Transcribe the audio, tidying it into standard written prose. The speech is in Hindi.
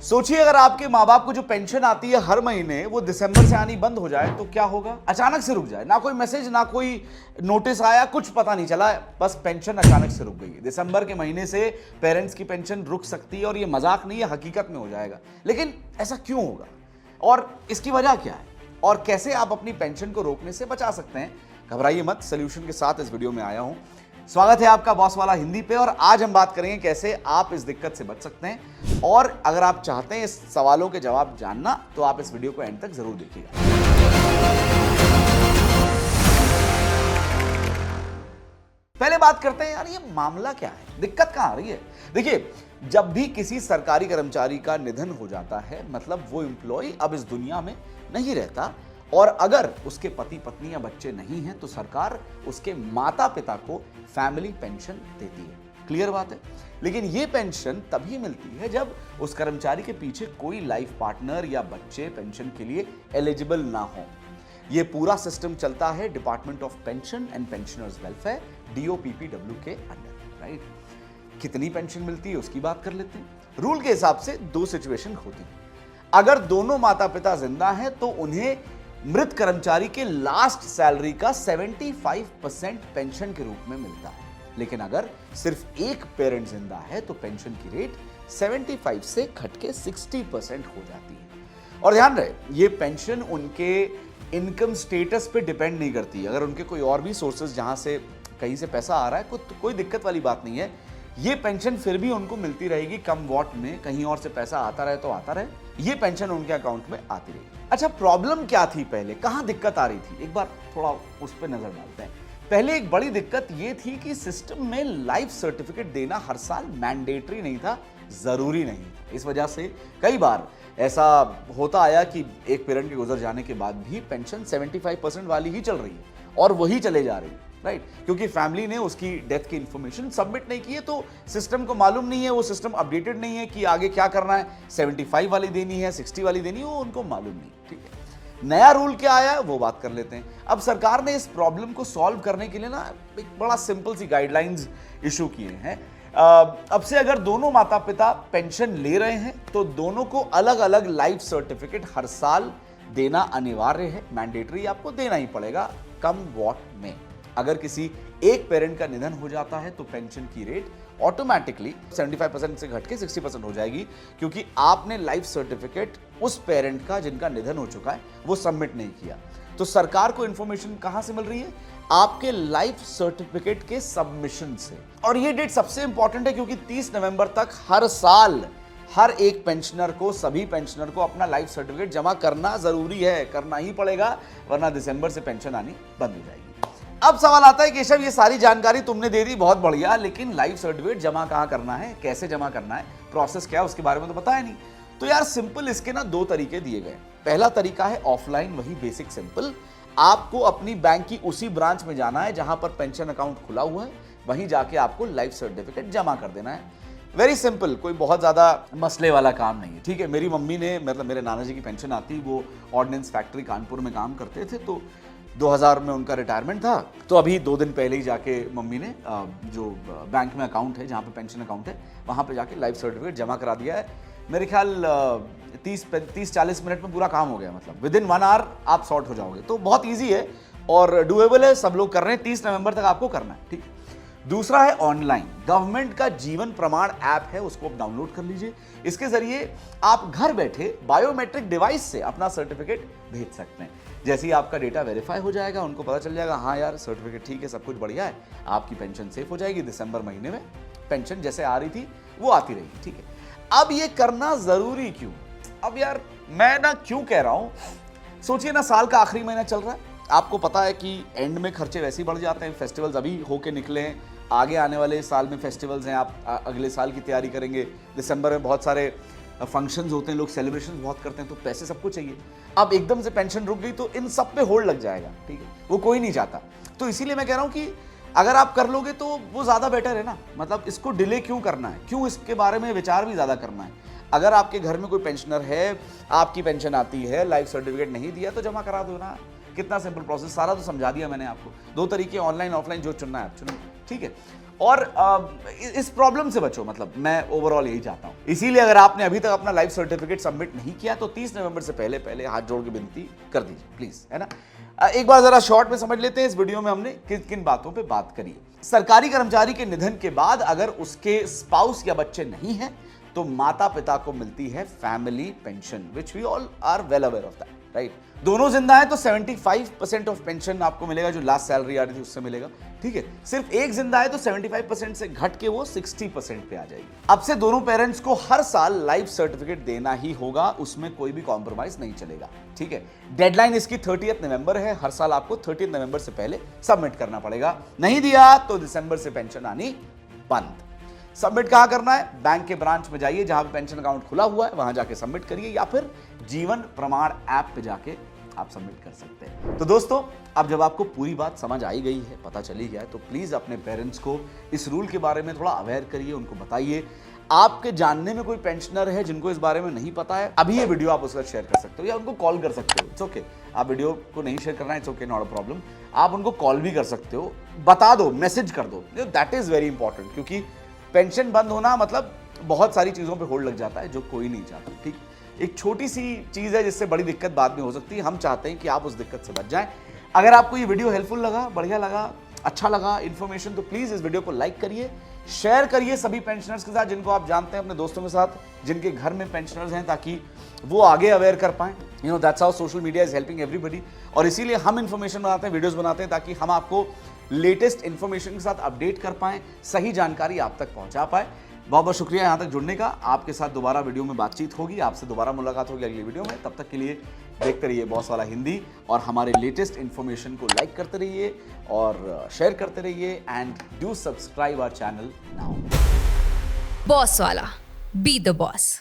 सोचिए अगर आपके माँ बाप को जो पेंशन आती है हर महीने वो दिसंबर से आनी बंद हो जाए तो क्या होगा। अचानक से रुक जाए, ना कोई मैसेज ना कोई नोटिस आया, कुछ पता नहीं चला, बस पेंशन अचानक से रुक गई। दिसंबर के महीने से पेरेंट्स की पेंशन रुक सकती है और ये मजाक नहीं है, हकीकत में हो जाएगा। लेकिन ऐसा क्यों होगा और इसकी वजह क्या है और कैसे आप अपनी पेंशन को रोकने से बचा सकते हैं। घबराइए मत, सोल्यूशन के साथ इस वीडियो में आया हूं। स्वागत है आपका बॉस वाला हिंदी पे और आज हम बात करेंगे कैसे आप इस दिक्कत से बच सकते हैं। और अगर आप चाहते हैं इस सवालों के जवाब जानना तो आप इस वीडियो को एंड तक जरूर देखिएगा। पहले बात करते हैं यार ये मामला क्या है, दिक्कत कहां आ रही है। देखिए, जब भी किसी सरकारी कर्मचारी का निधन हो जाता है मतलब वो एम्प्लॉय अब इस दुनिया में नहीं रहता और अगर उसके पति पत्नी या बच्चे नहीं हैं तो सरकार उसके माता पिता को फैमिली पेंशन देती है। क्लियर बात है। लेकिन ये पेंशन तभी मिलती है जब उस कर्मचारी के पीछे कोई लाइफ पार्टनर या बच्चे पेंशन के लिए एलिजिबल ना हो। ये पूरा सिस्टम चलता है department of pension and pensioners welfare DOPPW के अंडर, राइट। कितनी पेंशन मिलती है उसकी बात कर लेते हैं। रूल के हिसाब से दो सिचुएशन होती है। अगर दोनों माता पिता जिंदा हैं तो उन्हें मृत कर्मचारी के लास्ट सैलरी का 75% पेंशन के रूप में मिलता है। लेकिन अगर सिर्फ एक पेरेंट जिंदा है तो पेंशन की रेट 75 से घट के 60% हो जाती है। और ध्यान रहे, ये पेंशन उनके इनकम स्टेटस पे डिपेंड नहीं करती। अगर उनके कोई और भी सोर्सेज जहां से कहीं से पैसा आ रहा है कोई दिक्कत वाली बात नहीं है। ये पेंशन फिर भी उनको मिलती रहेगी कम वॉट में, कहीं और से पैसा आता रहे तो आता रहे, ये पेंशन उनके अकाउंट में आती रहेगी। अच्छा, प्रॉब्लम क्या थी पहले, कहां दिक्कत आ रही थी, एक बार थोड़ा उस पर नजर डालते हैं। पहले एक बड़ी दिक्कत ये थी कि सिस्टम में लाइफ सर्टिफिकेट देना हर साल मैंडेटरी नहीं था, जरूरी नहीं। इस वजह से कई बार ऐसा होता आया कि एक पेरेंट के गुजर जाने के बाद भी पेंशन 75% वाली ही चल रही है और वही चले जा रही है, राइट। क्योंकि फैमिली ने उसकी डेथ की इंफॉर्मेशन सबमिट नहीं की है तो सिस्टम को मालूम नहीं है, वो सिस्टम अपडेटेड नहीं है कि आगे क्या करना है, 75 वाली देनी है, 60 वाली देनी है, वो उनको मालूम नहीं। ठीक है, नया रूल क्या आया है वो बात कर लेते हैं। अब सरकार ने इस प्रॉब्लम को सॉल्व करने के लिए ना एक बड़ा सिंपल सी गाइडलाइंस इशू किए हैं। अब से अगर दोनों माता पिता पेंशन ले रहे हैं तो दोनों को अलग अलग लाइफ सर्टिफिकेट हर साल देना अनिवार्य है, मैंडेटरी, आपको देना ही पड़ेगा कम वॉट में। अगर किसी एक पेरेंट का निधन हो जाता है तो पेंशन की रेट ऑटोमेटिकली 75% से घट के 60% हो जाएगी, क्योंकि आपने लाइफ सर्टिफिकेट उस पेरेंट का जिनका निधन हो चुका है वो सबमिट नहीं किया। तो सरकार को इंफॉर्मेशन कहां से मिल रही है, आपके लाइफ सर्टिफिकेट के सबमिशन से। और ये डेट सबसे इंपॉर्टेंट है क्योंकि 30 नवंबर तक हर साल हर एक पेंशनर को, सभी पेंशनर को अपना लाइफ सर्टिफिकेट जमा करना जरूरी है, करना ही पड़ेगा, वरना दिसंबर से पेंशन आनी बंद हो जाएगी। अब सवाल आता है कि केशव ये सारी जानकारी तुमने दे दी, बहुत बढ़िया, लेकिन लाइफ सर्टिफिकेट जमा कहां करना है, कैसे जमा करना है, प्रोसेस क्या है, उसके बारे में तो बताया नहीं। तो यार सिंपल इसके ना दो तरीके दिए गए। पहला तरीका है ऑफलाइन, वही बेसिक सिंपल। आपको अपनी बैंक की उसी ब्रांच में जाना है जहां पर पेंशन अकाउंट खुला हुआ है, वहीं जाके आपको लाइफ सर्टिफिकेट जमा कर देना है। वेरी सिंपल, कोई बहुत ज्यादा मसले वाला काम नहीं है। ठीक है, मेरी मम्मी ने, मतलब मेरे नाना जी की पेंशन आती, वो ऑर्डिनेंस फैक्ट्री कानपुर में काम करते थे, तो 2000 में उनका रिटायरमेंट था। तो अभी 2 दिन पहले ही जाके मम्मी ने जो बैंक में अकाउंट है, जहाँ पे पेंशन अकाउंट है, वहाँ पे जाके लाइफ सर्टिफिकेट जमा करा दिया है। मेरे ख्याल 30-40 मिनट में पूरा काम हो गया, मतलब विद इन 1 आवर आप सॉर्ट हो जाओगे। तो बहुत ईजी है और डुएबल है, सब लोग कर रहे हैं। 30 नवंबर तक आपको करना है, ठीक है। दूसरा है ऑनलाइन, गवर्नमेंट का जीवन प्रमाण ऐप है, उसको आप डाउनलोड कर लीजिए। इसके जरिए आप घर बैठे बायोमेट्रिक डिवाइस से अपना सर्टिफिकेट भेज सकते हैं। जैसे ही आपका डेटा वेरीफाई हो जाएगा, उनको पता चल जाएगा हाँ यार सर्टिफिकेट ठीक है, सब कुछ बढ़िया है, आपकी पेंशन सेफ हो जाएगी। दिसंबर महीने में पेंशन जैसे आ रही थी वो आती रहेगी, ठीक है। अब ये करना जरूरी क्यों, अब यार मैं ना क्यों कह रहा हूं, सोचिए ना, साल का आखिरी महीना चल रहा है, आपको पता है कि एंड में खर्चे वैसे ही बढ़ जाते हैं, फेस्टिवल्स अभी होके निकले हैं, आगे आने वाले साल में फेस्टिवल्स हैं, आप अगले साल की तैयारी करेंगे, दिसंबर में बहुत सारे फंक्शंस होते हैं, लोग सेलिब्रेशन बहुत करते हैं, तो पैसे सबको चाहिए। अब एकदम से पेंशन रुक गई तो इन सब पे होल्ड लग जाएगा, ठीक है, वो कोई नहीं चाहता। तो इसीलिए मैं कह रहा हूं कि अगर आप कर लोगे तो वो ज्यादा बेटर है ना, मतलब इसको डिले क्यों करना है, क्यों इसके बारे में विचार भी ज्यादा करना है। अगर आपके घर में कोई पेंशनर है, आपकी पेंशन आती है, लाइफ सर्टिफिकेट नहीं दिया तो जमा करा दो ना, कितना सिंपल प्रोसेस, सारा तो समझा दिया मैंने आपको। 2 तरीके ऑनलाइन ऑफलाइन, जो चुनना है आप चुनो, ठीक है। और इस प्रॉब्लम से बचो, मतलब मैं ओवरऑल यही चाहता हूं। इसीलिए अगर आपने अभी तक अपना लाइफ सर्टिफिकेट सबमिट नहीं किया तो 30 नवंबर से पहले पहले हाथ जोड़ के विनती कर दीजिए प्लीज, है ना। एक बार जरा शॉर्ट में समझ लेते हैं इस वीडियो में हमने किन किन बातों पे बात करी है। सरकारी कर्मचारी के निधन के बाद अगर उसके स्पाउस या बच्चे नहीं हैं तो माता पिता को मिलती है family pension, which we all are well aware of that, right. दोनों जिंदा है तो 75% ऑफ पेंशन आपको मिलेगा, जो लास्ट सैलरी आ रही थी उससे मिलेगा, ठीक है। सिर्फ एक जिंदा है तो 75% से घट के वो 60% पे आ जाएगी। अब से दोनों पेरेंट्स को हर साल लाइफ सर्टिफिकेट देना ही होगा, उसमें कोई भी कॉम्प्रोमाइज नहीं चलेगा, ठीक है। डेडलाइन इसकी 30 नवंबर है, हर साल आपको 30 नवंबर से पहले सबमिट करना पड़ेगा। नहीं दिया तो दिसंबर से पेंशन आनी बंद। सबमिट कहां करना है? बैंक के ब्रांच में जाइए जहां पे पेंशन अकाउंट खुला हुआ है, वहां जाके सबमिट करिए, या फिर जीवन प्रमाण ऐप पे जाके आप सबमिट कर सकते हैं। तो दोस्तों, अब जब आपको पूरी बात समझ आई गई है, पता चली गया है, तो प्लीज अपने पेरेंट्स को इस रूल के बारे में थोड़ा अवेयर करिए, उनको बताइए। आपके जानने में कोई पेंशनर है जिनको इस बारे में नहीं पता है, अभी ये वीडियो आप उसके साथ शेयर कर सकते हो या उनको कॉल कर सकते हो। इट्स ओके, आप वीडियो को नहीं शेयर करना है, it's okay, not a problem. आप उनको कॉल भी कर सकते हो, बता दो, मैसेज कर दो, दैट इज वेरी इंपॉर्टेंट, क्योंकि पेंशन बंद होना मतलब बहुत सारी चीजों पे होल्ड लग जाता है जो कोई नहीं चाहता, ठीक। एक छोटी सी चीज है जिससे बड़ी दिक्कत बाद में हो सकती है, हम चाहते हैं कि आप उस दिक्कत से बच जाएं। अगर आपको ये वीडियो हेल्पफुल लगा, बढ़िया लगा, अच्छा लगा इन्फॉर्मेशन, तो प्लीज इस वीडियो को लाइक करिए, शेयर करिए सभी पेंशनर्स के साथ जिनको आप जानते हैं, अपने दोस्तों के साथ जिनके घर में पेंशनर्स हैं, ताकि वो आगे अवेयर कर पाएं। You know, that's how social media is helping everybody. और इसीलिए हम इन्फॉर्मेशन बनाते हैं, वीडियोस बनाते हैं, ताकि हम आपको लेटेस्ट इन्फॉर्मेशन के साथ अपडेट कर पाएं, सही जानकारी आप तक पहुंचा पाए। बहुत बहुत शुक्रिया यहाँ तक जुड़ने का। आपके साथ दोबारा वीडियो में बातचीत होगी, आपसे दोबारा मुलाकात होगी अगली वीडियो में। तब तक के लिए देखते रहिए बॉस वाला हिंदी, और हमारे लेटेस्ट इन्फॉर्मेशन को लाइक करते रहिए और शेयर करते रहिए, and do subscribe our channel now. Boss वाला, बी द बॉस।